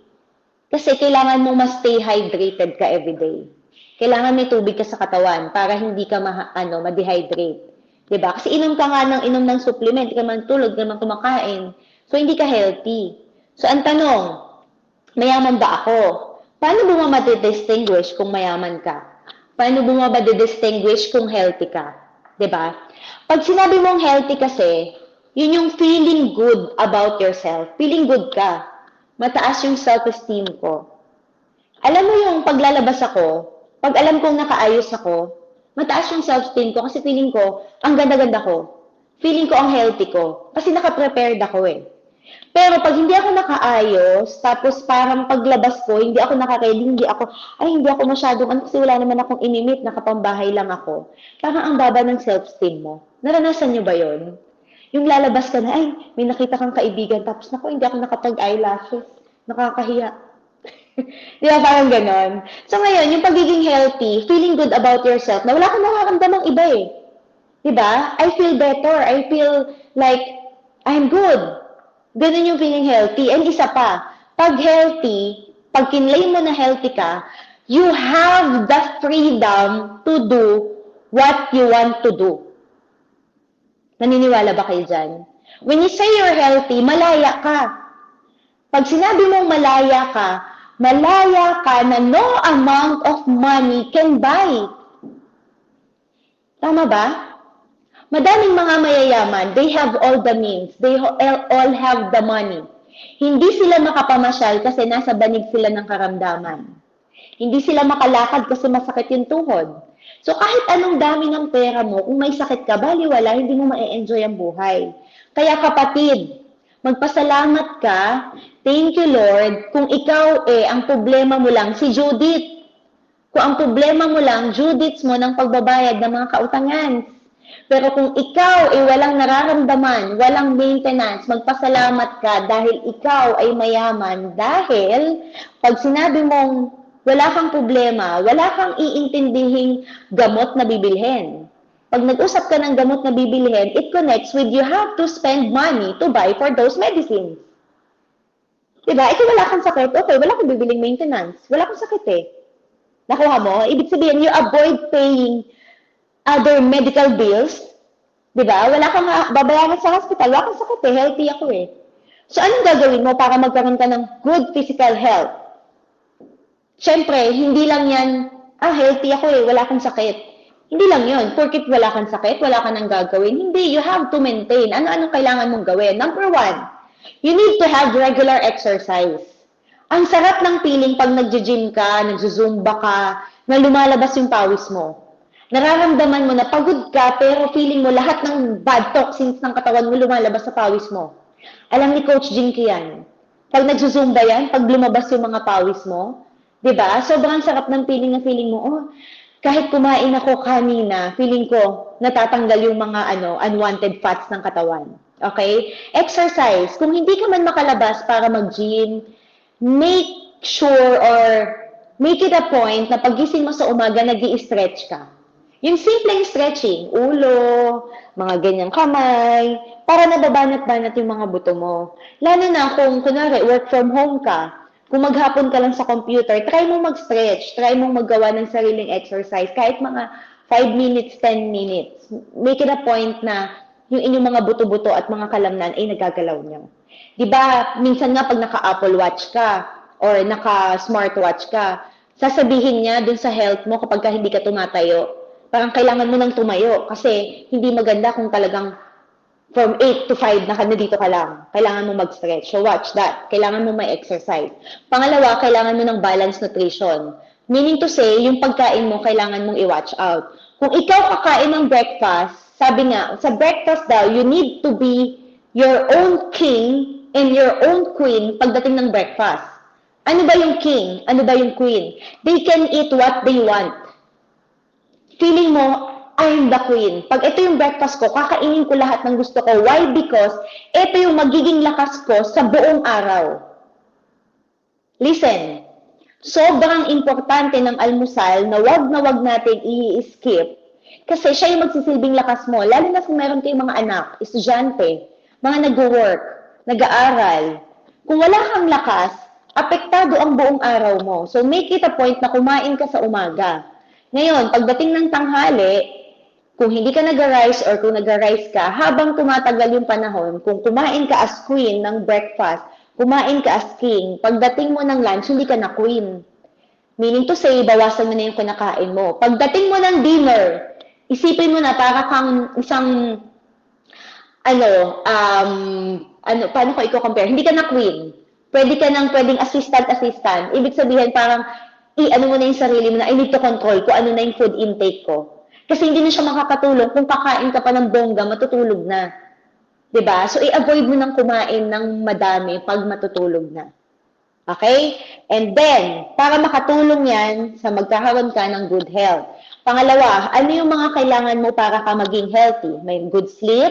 kasi kailangan mo ma-stay hydrated ka everyday. Kailangan may tubig ka sa katawan para hindi ka ma-dehydrate. 'Di ba? Kasi inom ka nga ng supplement, hindi ka man tulog, hindi ka man kumakain. So, hindi ka healthy. So, ang tanong, mayaman ba ako? Paano mo ma-distinguish kung mayaman ka? Paano mo ma-distinguish kung healthy ka? 'Di ba? Pag sinabi mong healthy kasi, yun yung feeling good about yourself. Feeling good ka. Mataas yung self-esteem ko. Alam mo yung paglalabas ako, pag alam kong nakaayos ako, mataas yung self-esteem ko kasi feeling ko, ang ganda-ganda ko. Feeling ko ang healthy ko. Kasi naka-prepared ako eh. Pero pag hindi ako nakaayos, tapos parang paglabas ko, hindi ako hindi ako masyadong, kasi wala naman akong inimit, nakapambahay lang ako. Parang ang baba ng self-esteem mo. Naranasan nyo ba yon? Yung lalabas ka na, ay, may nakita kang kaibigan, tapos hindi ako nakapag-eyelashes. Nakakahiya. Di ba parang ganon? So ngayon, yung pagiging healthy, feeling good about yourself, na wala kang nakakamdamang iba eh. Di ba? I feel better. I feel like I'm good. Ganun yung feeling healthy. And isa pa, pag healthy, pag kinlay mo na healthy ka, you have the freedom to do what you want to do. Naniniwala ba kayo dyan? When you say you're healthy, malaya ka. Pag sinabi mong malaya ka na no amount of money can buy. Tama ba? Madaming mga mayayaman, they have all the means. They all have the money. Hindi sila makapamasyal kasi nasa banig sila ng karamdaman. Hindi sila makalakad kasi masakit yung tuhod. So kahit anong dami ng pera mo, kung may sakit ka, baliwala, hindi mo ma-enjoy ang buhay. Kaya kapatid, magpasalamat ka, thank you Lord, kung ikaw ang problema mo lang, si Judith. Kung ang problema mo lang, Judith mo ng pagbabayad ng mga kautangan. Pero kung ikaw ay walang nararamdaman, walang maintenance, magpasalamat ka dahil ikaw ay mayaman. Dahil pag sinabi mong wala kang problema, wala kang iintindihing gamot na bibilhin. Pag nag-usap ka ng gamot na bibilhin, it connects with you have to spend money to buy for those medicines. Diba? Ikaw wala kang sakit, okay, wala kang bibiling maintenance. Wala kang sakit eh. Nakuha mo? Ibig sabihin, you avoid paying other medical bills. Diba? Wala kang babayaran sa hospital. Wala kang sakit eh. Healthy ako eh. So, anong gagawin mo para magkaroon ka ng good physical health? Siyempre, hindi lang yan, healthy ako eh, wala kang sakit. Hindi lang yun. Porkit wala kang sakit, wala ka nang gagawin. Hindi, you have to maintain. Ano-anong kailangan mong gawin? Number 1, you need to have regular exercise. Ang sarap ng feeling pag nagja-gym ka, nagzuzumba ka, na lumalabas yung pawis mo. Nararamdaman mo na pagod ka, pero feeling mo lahat ng bad toxins ng katawan mo lumalabas sa pawis mo. Alam ni Coach Jinky yan. Pag nagzuzumba yan, pag lumabas yung mga pawis mo, diba? Sobrang sarap ng feeling na feeling mo, kahit kumain ako kanina, feeling ko natatanggal yung mga unwanted fats ng katawan. Okay? Exercise. Kung hindi ka man makalabas para mag-gym, make sure or make it a point na pagising mo sa umaga, nag-i-stretch ka. Yung simpleng stretching, ulo, mga ganyang kamay, para nababanat-banat yung mga buto mo. Lalo na kung, kunwari, work from home ka, kung maghapon ka lang sa computer, try mo mag-stretch, try mo maggawa ng sariling exercise, kahit mga 5 minutes, 10 minutes. Make it a point na yung inyong mga buto-buto at mga kalamnan ay nagagalaw nyo. Diba, minsan nga pag naka-Apple Watch ka, or naka-smartwatch ka, sasabihin niya dun sa health mo kapag ka hindi ka tumatayo, parang kailangan mo nang tumayo kasi hindi maganda kung talagang from 8 to 5 na dito ka lang. Kailangan mo mag-stretch. So watch that. Kailangan mo may exercise. Pangalawa, kailangan mo ng balanced nutrition. Meaning to say, yung pagkain mo, kailangan mong i-watch out. Kung ikaw kakain ng breakfast, sabi nga, sa breakfast daw, you need to be your own king and your own queen pagdating ng breakfast. Ano ba yung king? Ano ba yung queen? They can eat what they want. Feeling mo, I'm the queen. Pag ito yung breakfast ko, kakainin ko lahat ng gusto ko. Why? Because ito yung magiging lakas ko sa buong araw. Listen, sobrang importante ng almusal na wag natin i-skip kasi siya yung magsisilbing lakas mo. Lalo na kung meron kayong mga anak, estudyante, mga nag-work, nag-aaral. Kung wala kang lakas, apektado ang buong araw mo. So make it a point na kumain ka sa umaga. Ngayon, pagdating ng tanghali, kung hindi ka nag-arise or kung nag-arise ka, habang tumatagal yung panahon, kung kumain ka as queen ng breakfast, kumain ka as king, pagdating mo ng lunch, hindi ka na queen. Meaning to say, bawasan mo na yung kinakain mo. Pagdating mo ng dinner, isipin mo na para kang isang, paano ko i-compare? Hindi ka na queen. Pwedeng assistant. Ibig sabihin, parang, mo na yung sarili mo na, I need to control kung ano na yung food intake ko. Kasi hindi na siya makakatulong kung kakain ka pa ng bongga, matutulog na. 'Di ba? So, i-avoid mo nang kumain ng madami pag matutulog na. Okay? And then, para makatulong yan sa magkakaroon ka ng good health. Pangalawa, ano yung mga kailangan mo para ka maging healthy? May good sleep,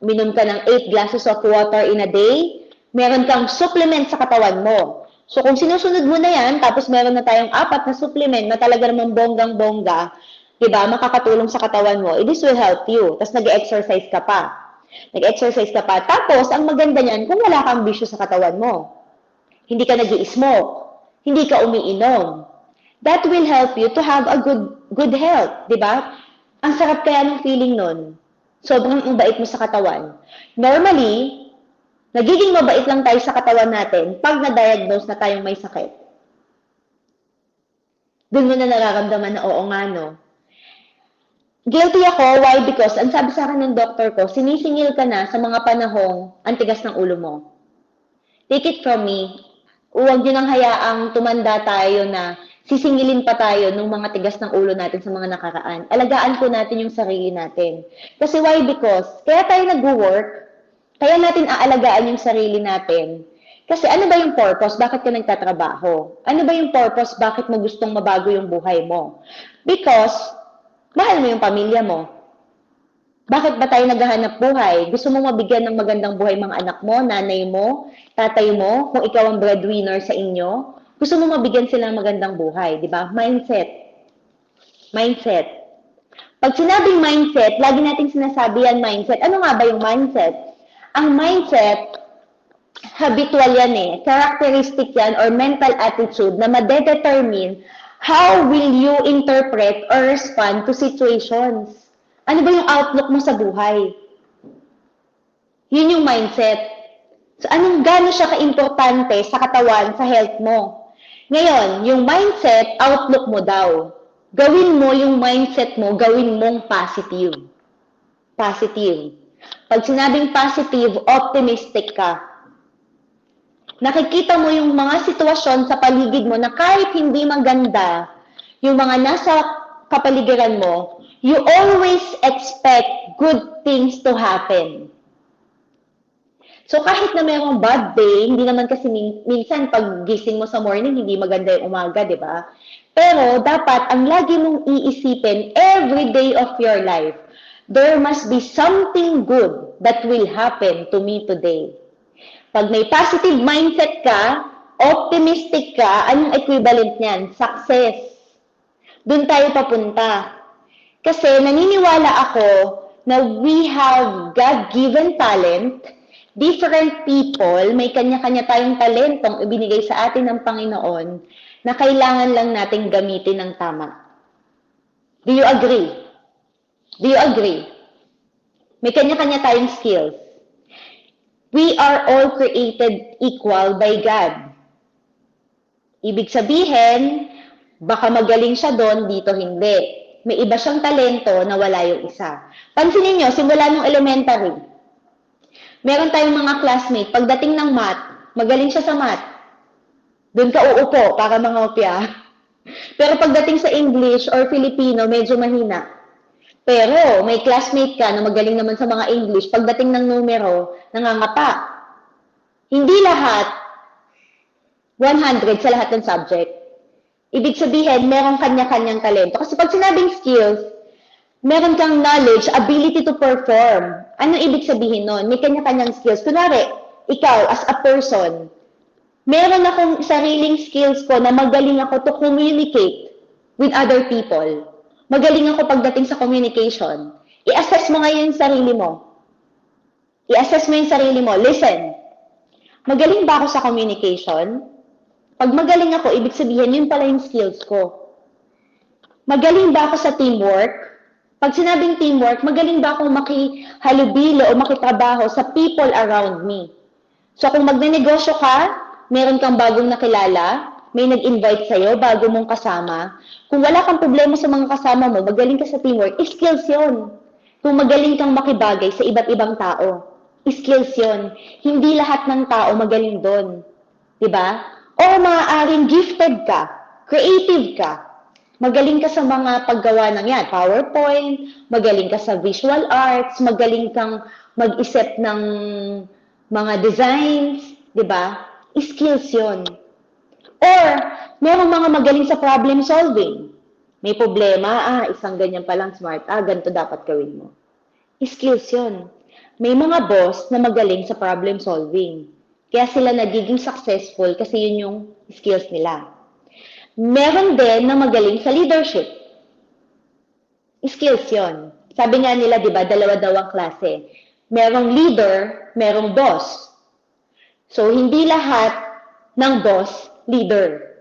uminom ka ng 8 glasses of water in a day, meron kang supplement sa katawan mo. So, kung sinusunod mo na yan, tapos meron na tayong 4 na supplement na talaga namang bonggang-bongga, diba, makakatulong sa katawan mo, this will help you. Tapos nag-exercise ka pa. Tapos, ang maganda niyan, kung wala kang bisyo sa katawan mo, hindi ka nag-i-smoke, hindi ka umiinom, that will help you to have a good health, diba? Ang sarap kaya ng feeling nun. Sobrang mabait mo sa katawan. Normally, nagiging mabait lang tayo sa katawan natin pag na-diagnose na tayong may sakit. Doon mo na nararamdaman na oo nga, no? Guilty ako. Why? Because, ang sabi sa akin ng doktor ko, sinisingil ka na sa mga panahong ang tigas ng ulo mo. Take it from me. Huwag nyo nang hayaang tumanda tayo na sisingilin pa tayo ng mga tigas ng ulo natin sa mga nakaraan. Alagaan po natin yung sarili natin. Kasi why? Because, kaya tayo nag-work, kaya natin aalagaan yung sarili natin. Kasi ano ba yung purpose? Bakit ka nagtatrabaho? Ano ba yung purpose? Bakit mo gustong mabago yung buhay mo? Because, mahal mo yung pamilya mo. Bakit ba tayo naghahanap buhay? Gusto mo mabigyan ng magandang buhay mga anak mo, nanay mo, tatay mo, kung ikaw ang breadwinner sa inyo? Gusto mo mabigyan sila ng magandang buhay, di ba? Mindset. Mindset. Pag sinabing mindset, lagi nating sinasabi yan mindset. Ano nga ba yung mindset? Ang mindset, habitual yan eh. Characteristic yan or mental attitude na madedetermine how will you interpret or respond to situations? Ano ba yung outlook mo sa buhay? Yun yung mindset. So, gano'n siya ka-importante sa katawan, sa health mo? Ngayon, yung mindset, outlook mo daw. Gawin mo yung mindset mo, gawin mong positive. Positive. Pag sinabing positive, optimistic ka. Nakikita mo yung mga sitwasyon sa paligid mo na kahit hindi maganda, yung mga nasa kapaligiran mo, you always expect good things to happen. So kahit na mayroong bad day, hindi naman kasi minsan pag gising mo sa morning, hindi maganda yung umaga, di ba? Pero dapat ang lagi mong iisipin every day of your life, there must be something good that will happen to me today. Pag may positive mindset ka, optimistic ka, anong equivalent niyan? Success. Doon tayo papunta. Kasi naniniwala ako na we have God-given talent. Different people, may kanya-kanya tayong talentong ibinigay sa atin ng Panginoon na kailangan lang nating gamitin ng tama. Do you agree? Do you agree? May kanya-kanya tayong skills. We are all created equal by God. Ibig sabihin, baka magaling siya doon, dito hindi. May iba siyang talento na wala yung isa. Pansinin nyo, simula nung elementary, meron tayong mga classmate, pagdating ng math, magaling siya sa math. Doon ka uupo para mangopya. Pero pagdating sa English or Filipino, medyo mahina. Pero may classmate ka na magaling naman sa mga English, pagdating ng numero, nangangapa. Hindi lahat 100 sa lahat ng subject. Ibig sabihin, meron kanya-kanyang talento. Kasi pag sinabing skills, meron kang knowledge, ability to perform. Ano ibig sabihin nun? May kanya-kanyang skills. Kunwari, ikaw as a person, meron akong sariling skills ko na magaling ako to communicate with other people. Magaling ako pagdating sa communication. I-assess mo ngayon yung sarili mo. I-assess mo yung sarili mo. Listen, magaling ba ako sa communication? Pag magaling ako, ibig sabihin, yun pala yung skills ko. Magaling ba ako sa teamwork? Pag sinabing teamwork, magaling ba akong makihalubilo o makitrabaho sa people around me? So kung magnenegosyo ka, meron kang bagong nakilala, may nag-invite sa'yo, bago mong kasama. Kung wala kang problema sa mga kasama mo, magaling ka sa teamwork, skills yon. Kung magaling kang makibagay sa iba't ibang tao, skills yon. Hindi lahat ng tao magaling doon. Diba? O maaaring gifted ka, creative ka, magaling ka sa mga paggawa ng yan, PowerPoint, magaling ka sa visual arts, magaling kang mag-isip ng mga designs, di ba? Skills yon. Or, merong mga magaling sa problem solving. May problema, isang ganyan palang smart, ganito dapat gawin mo. Skills yon. May mga boss na magaling sa problem solving. Kaya sila nagiging successful kasi yun yung skills nila. Meron din na magaling sa leadership. Skills yon. Sabi nga nila, di ba, dalawa daw ang klase. Merong leader, merong boss. So, hindi lahat ng boss, leader.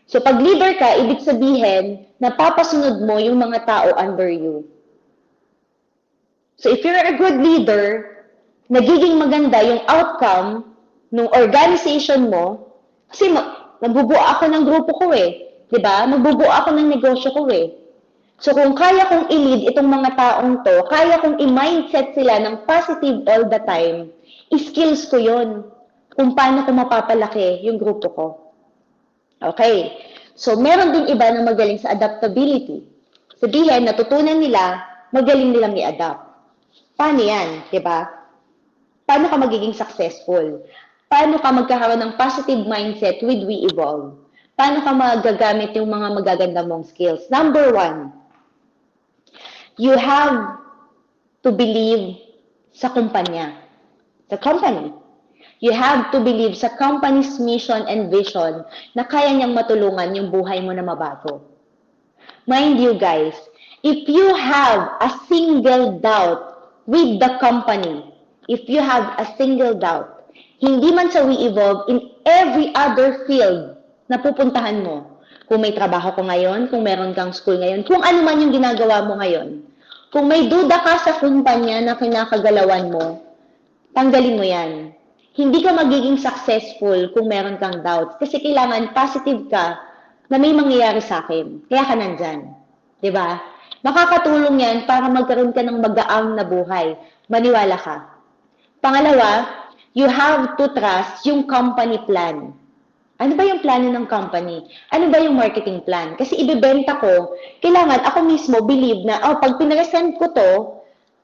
So, pag leader ka, ibig sabihin, napapasunod mo yung mga tao under you. So, if you're a good leader, nagiging maganda yung outcome nung organization mo, kasi nagbubuo ako ng grupo ko diba? Magbubuo ako ng negosyo ko So kung kaya kong i-lead itong mga taong to, kaya kong i-mindset sila ng positive all the time, skills ko yon kung paano ko mapapalaki yung grupo ko. Okay. So meron din iba na magaling sa adaptability. Sabihin, natutunan nila, magaling nilang i-adapt. Paano yan? Diba? Paano ka magiging successful? Paano ka magkakaroon ng positive mindset with We Evolve? Paano ka magagamit yung mga magaganda mong skills? Number 1, you have to believe sa kumpanya. The company. You have to believe sa company's mission and vision na kaya niyang matulungan yung buhay mo na mabago. Mind you guys, if you have a single doubt with the company, if you have a single doubt, hindi man sa We Evolve, in every other field na pupuntahan mo. Kung may trabaho ko ngayon, kung meron kang school ngayon, kung ano man yung ginagawa mo ngayon. Kung may duda ka sa kumpanya na kinakagalawan mo, tanggalin mo yan. Hindi ka magiging successful kung meron kang doubts. Kasi kailangan positive ka na may mangyayari sa akin. Kaya ka nandyan. Diba? Makakatulong yan para magkaroon ka ng magaang na buhay. Maniwala ka. Pangalawa, you have to trust yung company plan. Ano ba yung plano ng company? Ano ba yung marketing plan? Kasi ibebenta ko, kailangan ako mismo believe na, pag pinresent ko to,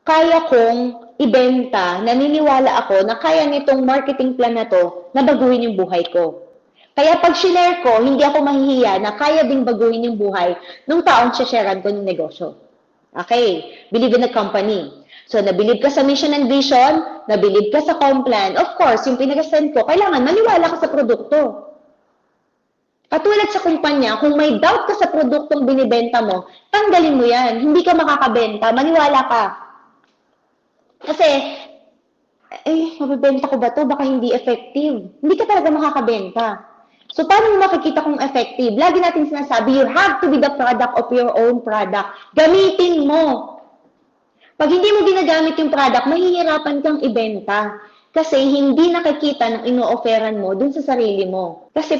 kaya kong ibenta, naniniwala ako na kaya nitong marketing plan na to, na baguhin yung buhay ko. Kaya pag share ko, hindi ako mahihiya na kaya ding baguhin yung buhay nung taong sharean ko ng negosyo. Okay, believe in the company. So, nabilib ka sa mission and vision, nabilib ka sa complan. Of course, yung pinag-send ko, kailangan maniwala ka sa produkto. Katulad sa kumpanya, kung may doubt ka sa produktong binibenta mo, tanggalin mo yan. Hindi ka makakabenta, maniwala ka. Kasi, mabibenta ko ba to? Baka hindi effective. Hindi ka talaga makakabenta. So, paano mo makikita kung effective? Lagi natin sinasabi, you have to be the product of your own product. Gamitin mo. Pag hindi mo ginagamit yung product, mahihirapan kang ibenta. Kasi hindi nakikita ng ino-offeran mo dun sa sarili mo. Kasi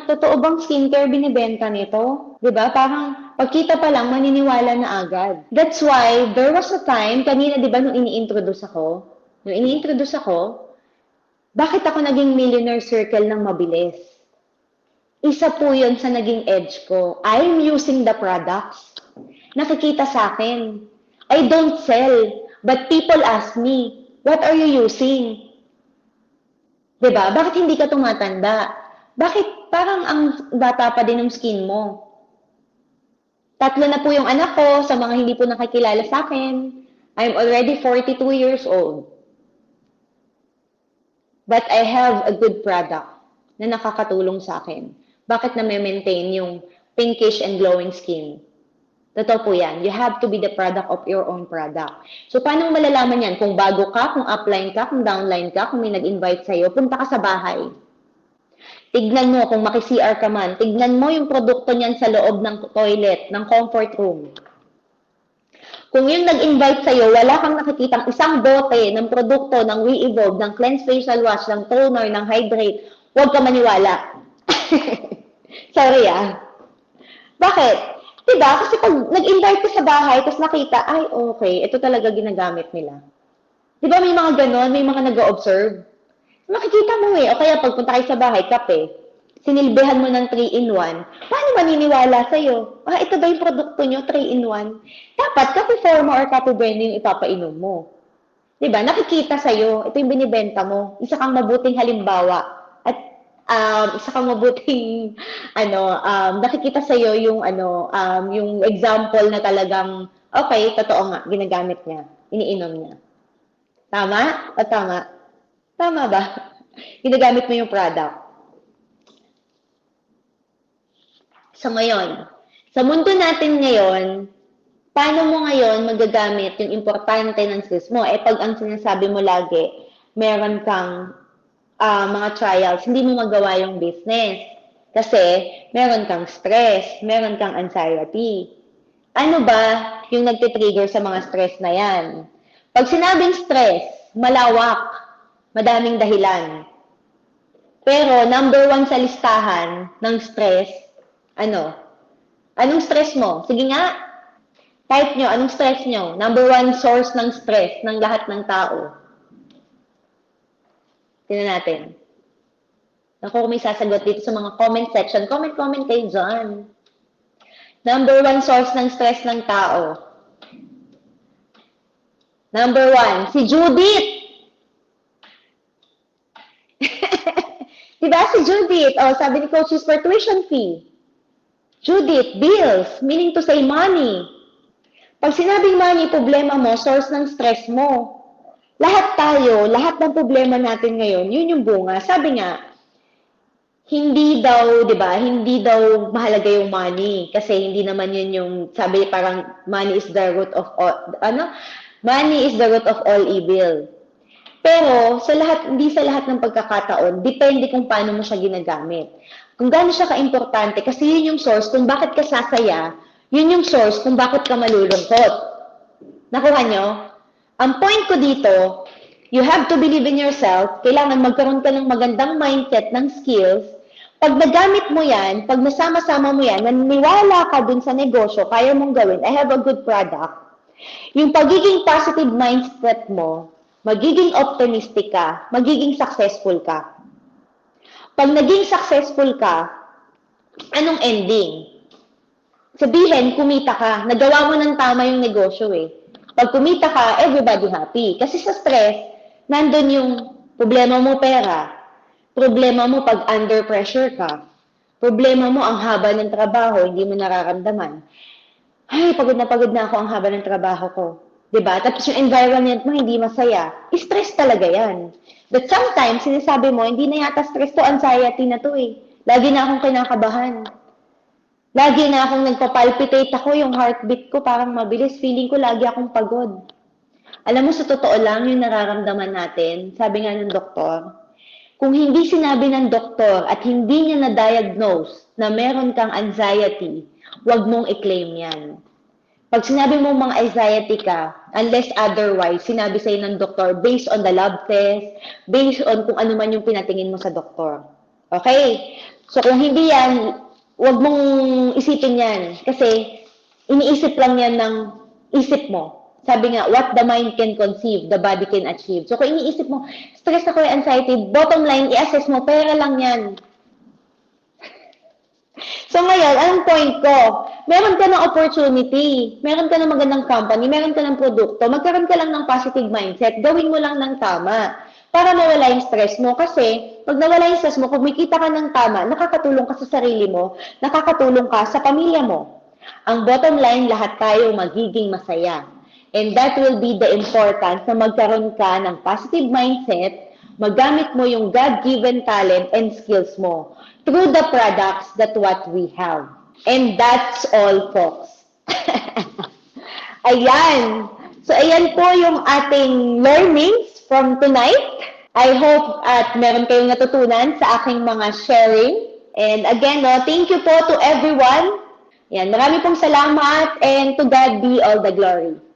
totoo bang skincare binibenta nito? 'Di ba? Parang pagkita pa lang, maniniwala na agad. That's why, there was a time, kanina 'di ba nung ini-introduce ako, bakit ako naging millionaire circle ng mabilis? Isa po yun sa naging edge ko. I'm using the products. Nakikita sa akin. I don't sell, but people ask me, what are you using? 'Di ba? Bakit hindi ka tumatanda? Bakit parang ang bata pa din ng skin mo? 3 na po yung anak ko, sa mga hindi po nakakilala sa akin. I'm already 42 years old. But I have a good product na nakakatulong sa akin. Bakit na maintain yung pinkish and glowing skin? Totoo po yan. You have to be the product of your own product. So, paano mo malalaman yan? Kung bago ka, kung upline ka, kung downline ka, kung may nag-invite sa'yo, punta ka sa bahay. Tignan mo kung maki-CR ka man. Tignan mo yung produkto niyan sa loob ng toilet, ng comfort room. Kung yung nag-invite sa'yo, wala kang nakikitang isang bote ng produkto ng We-Evolve, ng Cleanse Facial Wash, ng toner, ng Hydrate, huwag ka maniwala. Sorry Bakit? Diba? Kasi pag nag-invite ka sa bahay, tapos nakita, ay, okay, ito talaga ginagamit nila. Diba may mga ganon, may mga nag-observe? Makikita mo o kaya pagpunta kayo sa bahay, kape, sinilbihan mo ng 3-in-1, paano maniniwala sa'yo? Ito ba yung produkto nyo, 3-in-1? Dapat, kape forma or kape brand yung ipapainom mo. Diba? Nakikita sa'yo, ito yung binibenta mo, isa kang mabuting halimbawa. At isa kang mabuting nakikita sa iyo yung yung example na talagang okay, totoo nga, ginagamit niya, iniinom niya. Tama? O tama? Tama ba? Ginagamit mo yung product. So ngayon, sa mundo natin ngayon, paano mo ngayon magagamit yung importante ng skills mo? Pag ang sinasabi mo lagi, meron kang mga trials, hindi mo magawa yung business. Kasi meron kang stress, meron kang anxiety. Ano ba yung nagtitrigger sa mga stress na yan? Pag sinabing stress, malawak, madaming dahilan. Pero number 1 sa listahan ng stress, Anong stress mo? Sige nga, type nyo, anong stress nyo? Number 1 source ng stress ng lahat ng tao. Tingnan natin. Naku, may sasagot dito sa mga comment section. Comment kayo dyan. Number 1 source ng stress ng tao. Number 1, si Judith. Diba si Judith? Sabi ni Coach is for tuition fee. Judith, bills, meaning to say money. Pag sinabing money, problema mo, source ng stress mo. Lahat tayo, lahat ng problema natin ngayon, yun yung bunga. Sabi nga, hindi daw, 'di ba? Hindi daw mahalaga yung money kasi hindi naman yun yung sabi parang money is the root of all Money is the root of all evil. Pero hindi sa lahat ng pagkakataon, depende kung paano mo siya ginagamit. Kung gaano siya kaimportante kasi yun yung source kung bakit ka sasaya, yun yung source kung bakit ka malulungkot. Nakuha nyo? Ang point ko dito, you have to believe in yourself, kailangan magkaroon ka ng magandang mindset, ng skills. Pag nagamit mo yan, pag nasama-sama mo yan, naniniwala ka dun sa negosyo, kaya mong gawin, I have a good product. Yung pagiging positive mindset mo, magiging optimistic ka, magiging successful ka. Pag naging successful ka, anong ending? Sabihin, kumita ka, nagawa mo ng tama yung negosyo Pag kumita ka, everybody happy. Kasi sa stress, nandun yung problema mo pera, problema mo pag under pressure ka. Problema mo ang haba ng trabaho, hindi mo nararamdaman. Ay, pagod na ako ang haba ng trabaho ko. 'Di ba? Tapos yung environment mo hindi masaya. Stress talaga yan. But sometimes, sinasabi mo, hindi na yata stress to, anxiety na to Lagi na akong kinakabahan. Lagi na akong nagpapalpitate ako, yung heartbeat ko parang mabilis. Feeling ko lagi akong pagod. Alam mo, sa totoo lang, yung nararamdaman natin, sabi nga ng doktor, kung hindi sinabi ng doktor at hindi niya na-diagnose na meron kang anxiety, huwag mong i-claim yan. Pag sinabi mo mga anxiety ka, unless otherwise, sinabi sa'yo ng doktor based on the lab test, based on kung ano man yung pinatingin mo sa doktor. Okay? So kung hindi yan, huwag mong isipin yan. Kasi iniisip lang yan ng isip mo. Sabi nga, what the mind can conceive, the body can achieve. So kung iniisip mo, stress ako yung anxiety, bottom line, i-assess mo, pera lang yan. So ngayon, anong point ko? Meron ka ng opportunity, meron ka ng magandang company, meron ka ng produkto, magkaroon ka lang ng positive mindset, gawin mo lang ng tama para mawala yung stress mo. Kasi pag nawala yung stress mo, kumikita ka ng tama, nakakatulong ka sa sarili mo, nakakatulong ka sa pamilya mo. Ang bottom line, lahat tayo magiging masaya. And that will be the importance na magkaroon ka ng positive mindset, magamit mo yung God-given talent and skills mo through the products that what we have. And that's all, folks. Ayan. So, ayan po yung ating learnings from tonight. I hope at meron kayong natutunan sa aking mga sharing. And again, no, thank you po to everyone. Yan, marami pong salamat and to God be all the glory.